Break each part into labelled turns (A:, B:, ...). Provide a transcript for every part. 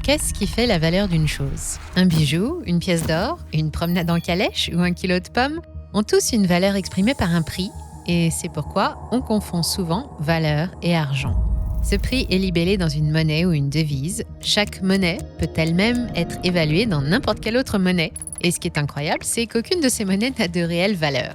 A: Qu'est-ce qui fait la valeur d'une chose ? Un bijou, une pièce d'or, une promenade en calèche ou un kilo de pommes ont tous une valeur exprimée par un prix, et c'est pourquoi on confond souvent valeur et argent. Ce prix est libellé dans une monnaie ou une devise. Chaque monnaie peut elle-même être évaluée dans n'importe quelle autre monnaie. Et ce qui est incroyable, c'est qu'aucune de ces monnaies n'a de réelle valeur.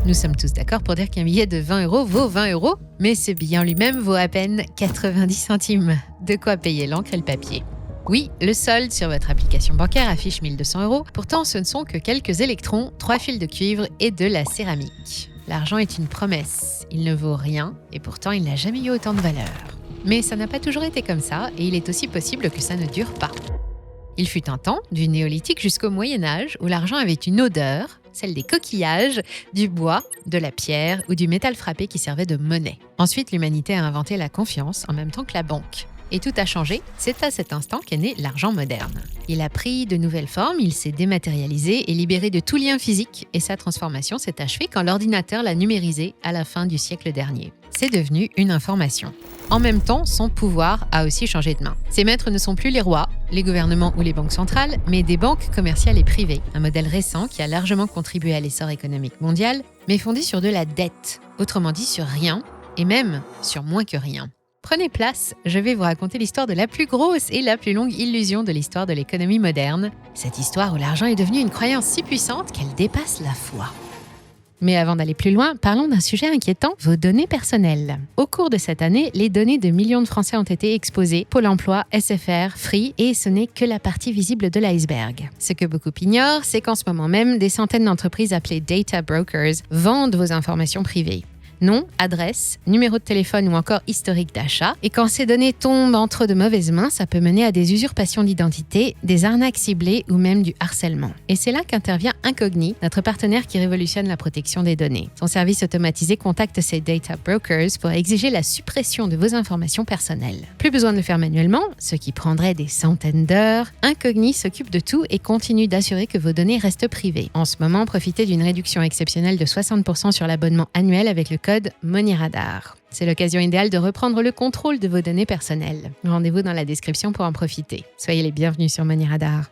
A: Nous sommes tous d'accord pour dire qu'un billet de 20 € vaut 20 €, mais ce billet en lui-même vaut à peine 90 centimes. De quoi payer l'encre et le papier. Oui, le solde sur votre application bancaire affiche 1 200 €. Pourtant, ce ne sont que quelques électrons, 3 fils de cuivre et de la céramique. L'argent est une promesse. Il ne vaut rien et pourtant il n'a jamais eu autant de valeur. Mais ça n'a pas toujours été comme ça et il est aussi possible que ça ne dure pas. Il fut un temps, du néolithique jusqu'au Moyen-Âge, où l'argent avait une odeur, celle des coquillages, du bois, de la pierre ou du métal frappé qui servait de monnaie. Ensuite, l'humanité a inventé la confiance en même temps que la banque. Et tout a changé, c'est à cet instant qu'est né l'argent moderne. Il a pris de nouvelles formes, il s'est dématérialisé et libéré de tout lien physique, et sa transformation s'est achevée quand l'ordinateur l'a numérisé à la fin du siècle dernier. C'est devenu une information. En même temps, son pouvoir a aussi changé de main. Ses maîtres ne sont plus les rois, les gouvernements ou les banques centrales, mais des banques commerciales et privées, un modèle récent qui a largement contribué à l'essor économique mondial, mais fondé sur de la dette, autrement dit sur rien, et même sur moins que rien. Prenez place, je vais vous raconter l'histoire de la plus grosse et la plus longue illusion de l'histoire de l'économie moderne. Cette histoire où l'argent est devenu une croyance si puissante qu'elle dépasse la foi. Mais avant d'aller plus loin, parlons d'un sujet inquiétant, vos données personnelles. Au cours de cette année, les données de millions de Français ont été exposées, Pôle emploi, SFR, Free, et ce n'est que la partie visible de l'iceberg. Ce que beaucoup ignorent, c'est qu'en ce moment même, des centaines d'entreprises appelées data brokers vendent vos informations privées. Nom, adresse, numéro de téléphone ou encore historique d'achat. Et quand ces données tombent entre de mauvaises mains, ça peut mener à des usurpations d'identité, des arnaques ciblées ou même du harcèlement. Et c'est là qu'intervient Incogni, notre partenaire qui révolutionne la protection des données. Son service automatisé contacte ces data brokers pour exiger la suppression de vos informations personnelles. Plus besoin de le faire manuellement, ce qui prendrait des centaines d'heures. Incogni s'occupe de tout et continue d'assurer que vos données restent privées. En ce moment, profitez d'une réduction exceptionnelle de 60% sur l'abonnement annuel avec le code MoneyRadar. C'est l'occasion idéale de reprendre le contrôle de vos données personnelles. Rendez-vous dans la description pour en profiter. Soyez les bienvenus sur MoneyRadar.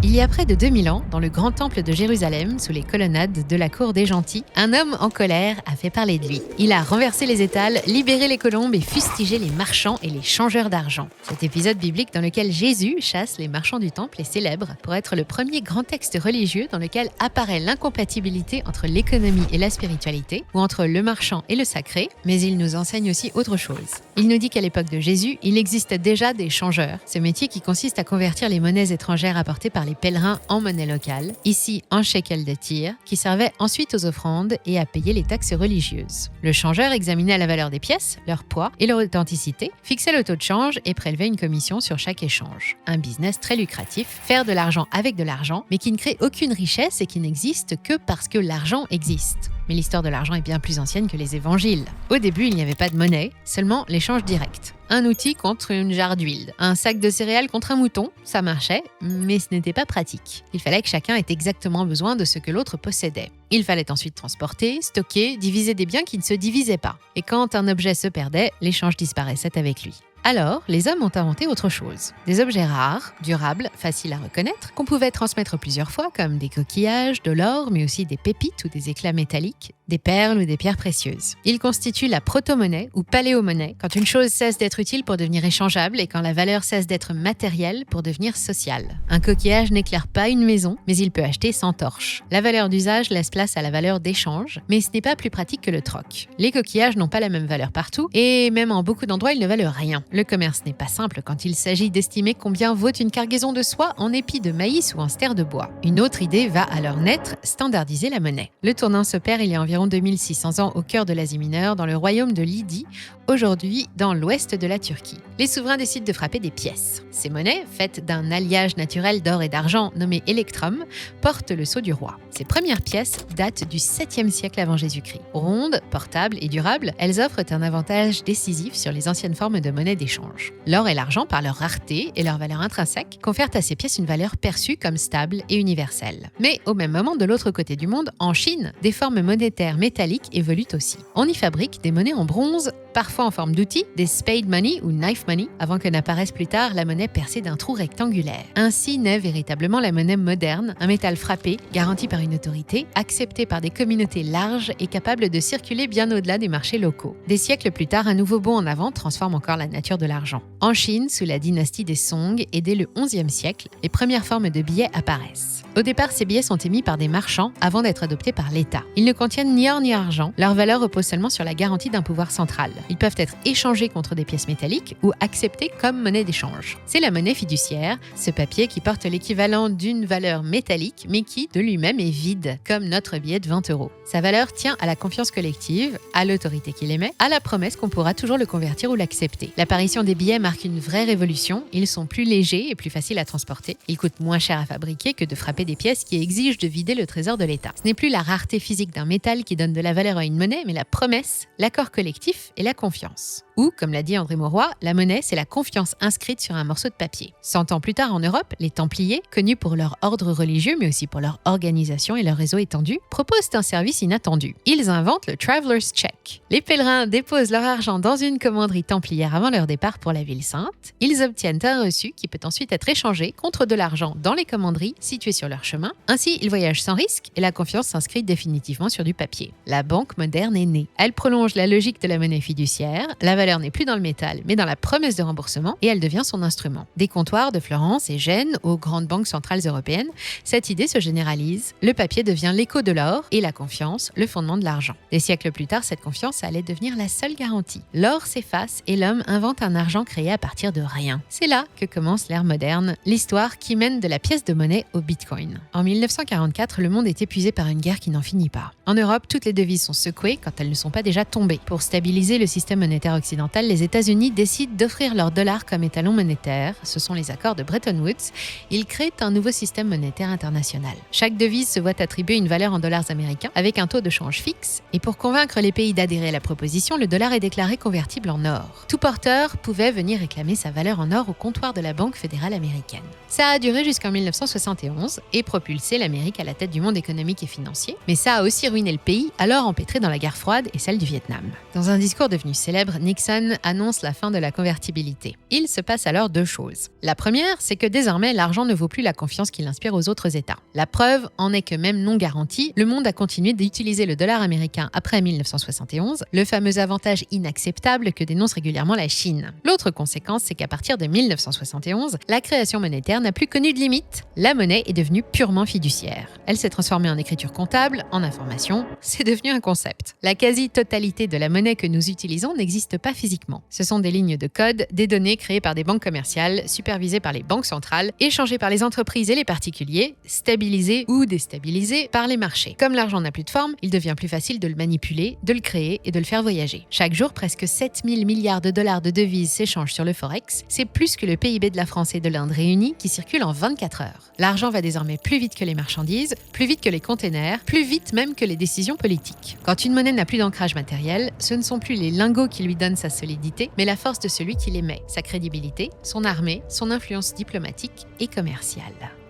A: Il y a près de 2000 ans, dans le grand temple de Jérusalem, sous les colonnades de la cour des gentils, un homme en colère a fait parler de lui. Il a renversé les étals, libéré les colombes et fustigé les marchands et les changeurs d'argent. Cet épisode biblique dans lequel Jésus chasse les marchands du temple est célèbre pour être le premier grand texte religieux dans lequel apparaît l'incompatibilité entre l'économie et la spiritualité, ou entre le marchand et le sacré, mais il nous enseigne aussi autre chose. Il nous dit qu'à l'époque de Jésus, il existait déjà des changeurs, ce métier qui consiste à convertir les monnaies étrangères apportées par les pèlerins en monnaie locale, ici en shekel de Tyr, qui servait ensuite aux offrandes et à payer les taxes religieuses. Le changeur examinait la valeur des pièces, leur poids et leur authenticité, fixait le taux de change et prélevait une commission sur chaque échange. Un business très lucratif, faire de l'argent avec de l'argent, mais qui ne crée aucune richesse et qui n'existe que parce que l'argent existe. Mais l'histoire de l'argent est bien plus ancienne que les évangiles. Au début, il n'y avait pas de monnaie, seulement l'échange direct. Un outil contre une jarre d'huile. Un sac de céréales contre un mouton, ça marchait, mais ce n'était pas pratique. Il fallait que chacun ait exactement besoin de ce que l'autre possédait. Il fallait ensuite transporter, stocker, diviser des biens qui ne se divisaient pas. Et quand un objet se perdait, l'échange disparaissait avec lui. Alors, les hommes ont inventé autre chose. Des objets rares, durables, faciles à reconnaître, qu'on pouvait transmettre plusieurs fois, comme des coquillages, de l'or, mais aussi des pépites ou des éclats métalliques, des perles ou des pierres précieuses. Ils constituent la proto-monnaie ou paléomonnaie, quand une chose cesse d'être utile pour devenir échangeable et quand la valeur cesse d'être matérielle pour devenir sociale. Un coquillage n'éclaire pas une maison, mais il peut acheter 100 torches. La valeur d'usage laisse place à la valeur d'échange, mais ce n'est pas plus pratique que le troc. Les coquillages n'ont pas la même valeur partout, et même en beaucoup d'endroits, ils ne valent rien. Le commerce n'est pas simple quand il s'agit d'estimer combien vaut une cargaison de soie en épis de maïs ou en stère de bois. Une autre idée va alors naître, standardiser la monnaie. Le tournant s'opère il y a environ 2600 ans au cœur de l'Asie mineure, dans le royaume de Lydie, aujourd'hui dans l'ouest de la Turquie. Les souverains décident de frapper des pièces. Ces monnaies, faites d'un alliage naturel d'or et d'argent nommé électrum, portent le sceau du roi. Ces premières pièces datent du 7e siècle avant Jésus-Christ. Rondes, portables et durables, elles offrent un avantage décisif sur les anciennes formes de monnaie d'échange. L'or et l'argent, par leur rareté et leur valeur intrinsèque, confèrent à ces pièces une valeur perçue comme stable et universelle. Mais au même moment, de l'autre côté du monde, en Chine, des formes monétaires métalliques évoluent aussi. On y fabrique des monnaies en bronze, parfois en forme d'outils, des spade money ou knife money, avant que n'apparaisse plus tard la monnaie percée d'un trou rectangulaire. Ainsi naît véritablement la monnaie moderne, un métal frappé, garanti par une autorité, accepté par des communautés larges et capable de circuler bien au-delà des marchés locaux. Des siècles plus tard, un nouveau bond en avant transforme encore la nature de l'argent. En Chine, sous la dynastie des Song et dès le XIe siècle, les premières formes de billets apparaissent. Au départ, ces billets sont émis par des marchands avant d'être adoptés par l'État. Ils ne contiennent ni or ni argent, leur valeur repose seulement sur la garantie d'un pouvoir central. Ils peuvent être échangés contre des pièces métalliques ou acceptés comme monnaie d'échange. C'est la monnaie fiduciaire, ce papier qui porte l'équivalent d'une valeur métallique mais qui, de lui-même, est vide, comme notre billet de 20 €. Sa valeur tient à la confiance collective, à l'autorité qui l'émet, à la promesse qu'on pourra toujours le convertir ou l'accepter. L'apparition des billets marque une vraie révolution. Ils sont plus légers et plus faciles à transporter. Ils coûtent moins cher à fabriquer que de frapper des pièces qui exigent de vider le trésor de l'État. Ce n'est plus la rareté physique d'un métal qui donne de la valeur à une monnaie, mais la promesse, l'accord collectif et la confiance. Ou, comme l'a dit André Mauroy, la monnaie, c'est la confiance inscrite sur un morceau de papier. 100 ans plus tard en Europe, les Templiers, connus pour leur ordre religieux, mais aussi pour leur organisation et leur réseau étendu, proposent un service inattendu. Ils inventent le Traveler's Check. Les pèlerins déposent leur argent dans une commanderie templière avant leur départ pour la ville sainte. Ils obtiennent un reçu qui peut ensuite être échangé contre de l'argent dans les commanderies situées sur leur chemin. Ainsi, ils voyagent sans risque et la confiance s'inscrit définitivement sur du papier. La banque moderne est née. Elle prolonge la logique de la monnaie fiduciaire. La valeur n'est plus dans le métal, mais dans la promesse de remboursement et elle devient son instrument. Des comptoirs de Florence et Gênes aux grandes banques centrales européennes, cette idée se généralise. Le papier devient l'écho de l'or et la confiance, le fondement de l'argent. Des siècles plus tard, cette confiance allait devenir la seule garantie. L'or s'efface et l'homme invente un argent créé à partir de rien. C'est là que commence l'ère moderne, l'histoire qui mène de la pièce de monnaie au Bitcoin. En 1944, le monde est épuisé par une guerre qui n'en finit pas. En Europe, toutes les devises sont secouées quand elles ne sont pas déjà tombées. Pour stabiliser le système monétaire occidental, les États-Unis décident d'offrir leur dollar comme étalon monétaire. Ce sont les accords de Bretton Woods. Ils créent un nouveau système monétaire international. Chaque devise se voit attribuer une valeur en dollars américains avec un taux de change fixe. Et pour convaincre les pays d'adhérer à la proposition, le dollar est déclaré convertible en or. Tout porteur pouvait venir réclamer sa valeur en or au comptoir de la Banque fédérale américaine. Ça a duré jusqu'en 1971 et propulsé l'Amérique à la tête du monde économique et financier. Mais ça a aussi ruiné le pays, alors empêtré dans la guerre froide et celle du Vietnam. Dans un discours devenu célèbre, Nixon annonce la fin de la convertibilité. Il se passe alors deux choses. La première, c'est que désormais, l'argent ne vaut plus la confiance qu'il inspire aux autres États. La preuve en est que même non garanti, le monde a continué d'utiliser le dollar américain après 1971, le fameux avantage inacceptable que dénonce régulièrement la Chine. L'autre conséquence, c'est qu'à partir de 1971, la création monétaire n'a plus connu de limite. La monnaie est devenue purement fiduciaire. Elle s'est transformée en écriture comptable, en information, c'est devenu un concept. La quasi-totalité de la monnaie que nous utilisons n'existe pas physiquement. Ce sont des lignes de code, des données créées par des banques commerciales, supervisées par les banques centrales, échangées par les entreprises et les particuliers, stabilisées ou déstabilisées par les marchés. Comme l'argent n'a plus de forme, il devient plus facile de le manipuler, de le créer et de le faire voyager. Chaque jour, presque 7 000 milliards de dollars de devises s'échangent sur le Forex. C'est plus que le PIB de la France et de l'Inde réunis qui circulent en 24 heures. L'argent va désormais plus vite que les marchandises, plus vite que les containers, plus vite même que les décisions politiques. Quand une monnaie n'a plus d'ancrage matériel, ce ne sont plus les lingots qui lui donnent sa solidité, mais la force de celui qui l'émet, sa crédibilité, son armée, son influence diplomatique et commerciale.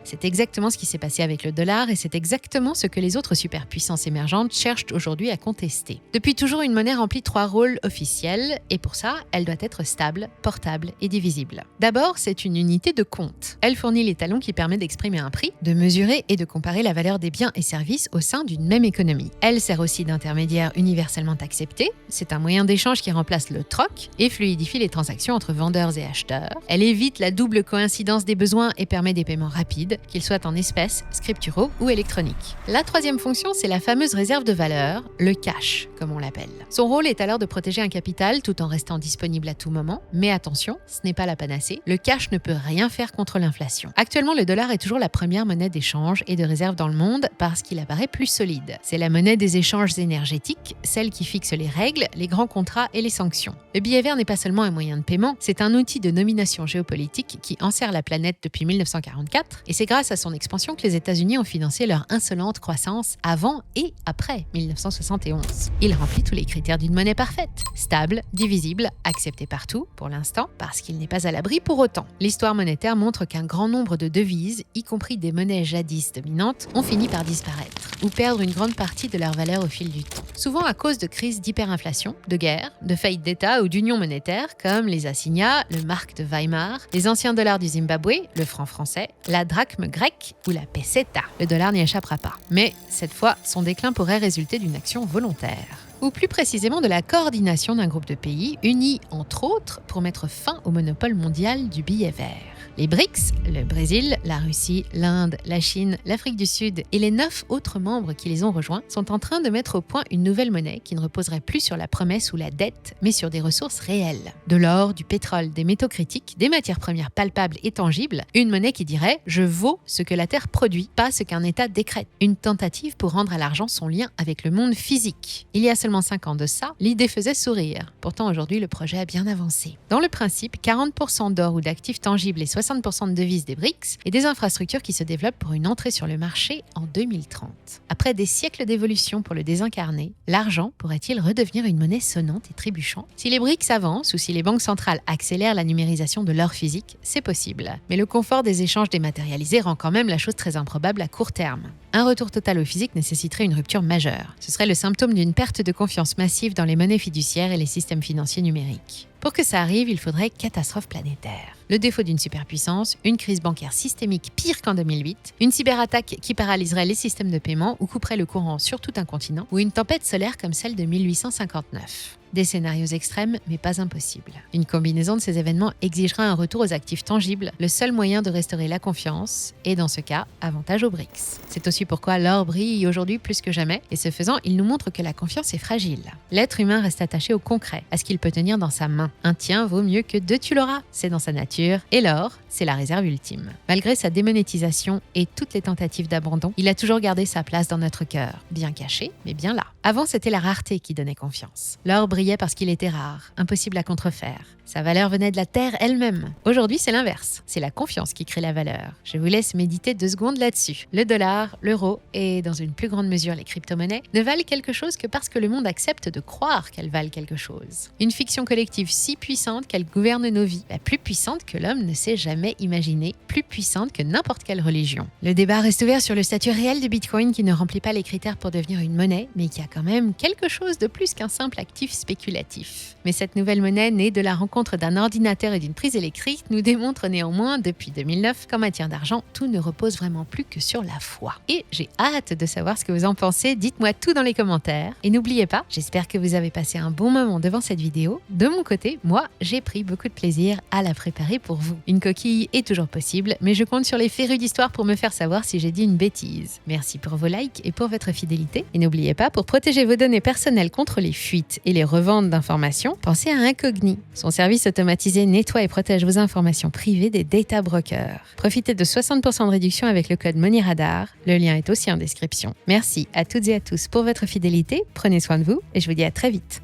A: C'est exactement ce qui s'est passé avec le dollar et c'est exactement ce que les autres superpuissances émergentes cherchent aujourd'hui à contester. Depuis toujours, une monnaie remplit 3 rôles officiels et pour ça, elle doit être stable, portable et divisible. D'abord, c'est une unité de compte. Elle fournit l'étalon qui permet d'exprimer un prix, de mesurer et de comparer la valeur des biens et services au sein d'une même économie. Elle sert aussi d'intermédiaire universellement accepté. C'est un moyen d'échange qui remplace le troc et fluidifie les transactions entre vendeurs et acheteurs. Elle évite la double coïncidence des besoins et permet des paiements rapides. liquides, qu'ils soient en espèces, scripturaux ou électroniques. La troisième fonction, c'est la fameuse réserve de valeur, le cash, comme on l'appelle. Son rôle est alors de protéger un capital tout en restant disponible à tout moment. Mais attention, ce n'est pas la panacée. Le cash ne peut rien faire contre l'inflation. Actuellement, le dollar est toujours la première monnaie d'échange et de réserve dans le monde parce qu'il apparaît plus solide. C'est la monnaie des échanges énergétiques, celle qui fixe les règles, les grands contrats et les sanctions. Le billet vert n'est pas seulement un moyen de paiement, c'est un outil de nomination géopolitique qui enserre la planète depuis 1944 et c'est grâce à son expansion que les États-Unis ont financé leur insolente croissance avant et après 1971. Il remplit tous les critères d'une monnaie parfaite, stable, divisible, acceptée partout pour l'instant parce qu'il n'est pas à l'abri pour autant. L'histoire monétaire montre qu'un grand nombre de devises, y compris des monnaies jadis dominantes, ont fini par disparaître ou perdre une grande partie de leur valeur au fil du temps. Souvent à cause de crises d'hyperinflation, de guerres, de faillites d'État ou d'unions monétaires comme les assignats, le mark de Weimar, les anciens dollars du Zimbabwe, le franc français, la drachme grecque ou la peseta. Le dollar n'y échappera pas. Mais cette fois, son déclin pourrait résulter d'une action volontaire. Ou plus précisément de la coordination d'un groupe de pays unis entre autres pour mettre fin au monopole mondial du billet vert. Les BRICS, le Brésil, la Russie, l'Inde, la Chine, l'Afrique du Sud et les 9 autres membres qui les ont rejoints sont en train de mettre au point une nouvelle monnaie qui ne reposerait plus sur la promesse ou la dette, mais sur des ressources réelles. De l'or, du pétrole, des métaux critiques, des matières premières palpables et tangibles, une monnaie qui dirait « je vaux ce que la Terre produit, pas ce qu'un État décrète ». Une tentative pour rendre à l'argent son lien avec le monde physique. Il y a seulement 5 ans de ça, l'idée faisait sourire. Pourtant aujourd'hui, le projet a bien avancé. Dans le principe, 40% d'or ou d'actifs tangibles et 60% de devises des BRICS et des infrastructures qui se développent pour une entrée sur le marché en 2030. Après des siècles d'évolution pour le désincarner, l'argent pourrait-il redevenir une monnaie sonnante et trébuchante ? Si les BRICS avancent ou si les banques centrales accélèrent la numérisation de l'or physique, c'est possible. Mais le confort des échanges dématérialisés rend quand même la chose très improbable à court terme. Un retour total au physique nécessiterait une rupture majeure. Ce serait le symptôme d'une perte de confiance massive dans les monnaies fiduciaires et les systèmes financiers numériques. Pour que ça arrive, il faudrait catastrophe planétaire. Le défaut d'une superpuissance, une crise bancaire systémique pire qu'en 2008, une cyberattaque qui paralyserait les systèmes de paiement ou couperait le courant sur tout un continent, ou une tempête solaire comme celle de 1859. Des scénarios extrêmes, mais pas impossibles. Une combinaison de ces événements exigera un retour aux actifs tangibles, le seul moyen de restaurer la confiance, et dans ce cas, avantage aux BRICS. C'est aussi pourquoi l'or brille aujourd'hui plus que jamais, et ce faisant, il nous montre que la confiance est fragile. L'être humain reste attaché au concret, à ce qu'il peut tenir dans sa main. Un tien vaut mieux que 2 tu l'auras, c'est dans sa nature, et l'or, c'est la réserve ultime. Malgré sa démonétisation et toutes les tentatives d'abandon, il a toujours gardé sa place dans notre cœur, bien caché, mais bien là. Avant, c'était la rareté qui donnait confiance. L'or brillait parce qu'il était rare, impossible à contrefaire. Sa valeur venait de la terre elle-même. Aujourd'hui, c'est l'inverse. C'est la confiance qui crée la valeur. Je vous laisse méditer 2 secondes là-dessus. Le dollar, l'euro et, dans une plus grande mesure, les crypto-monnaies ne valent quelque chose que parce que le monde accepte de croire qu'elles valent quelque chose. Une fiction collective si puissante qu'elle gouverne nos vies, la plus puissante que l'homme ne s'est jamais imaginée, plus puissante que n'importe quelle religion. Le débat reste ouvert sur le statut réel de Bitcoin qui ne remplit pas les critères pour devenir une monnaie, mais qui a quand même quelque chose de plus qu'un simple actif spéculatif. Mais cette nouvelle monnaie, née de la rencontre d'un ordinateur et d'une prise électrique, nous démontre néanmoins, depuis 2009, qu'en matière d'argent, tout ne repose vraiment plus que sur la foi. Et j'ai hâte de savoir ce que vous en pensez, dites-moi tout dans les commentaires. Et n'oubliez pas, j'espère que vous avez passé un bon moment devant cette vidéo. De mon côté, moi, j'ai pris beaucoup de plaisir à la préparer pour vous. Une coquille est toujours possible, mais je compte sur les férus d'histoire pour me faire savoir si j'ai dit une bêtise. Merci pour vos likes et pour votre fidélité. Et n'oubliez pas, pour protéger vos données personnelles contre les fuites et les reventes d'informations, pensez à Incogni. Son service automatisé nettoie et protège vos informations privées des data brokers. Profitez de 60% de réduction avec le code MoneyRadar. Le lien est aussi en description. Merci à toutes et à tous pour votre fidélité. Prenez soin de vous et je vous dis à très vite.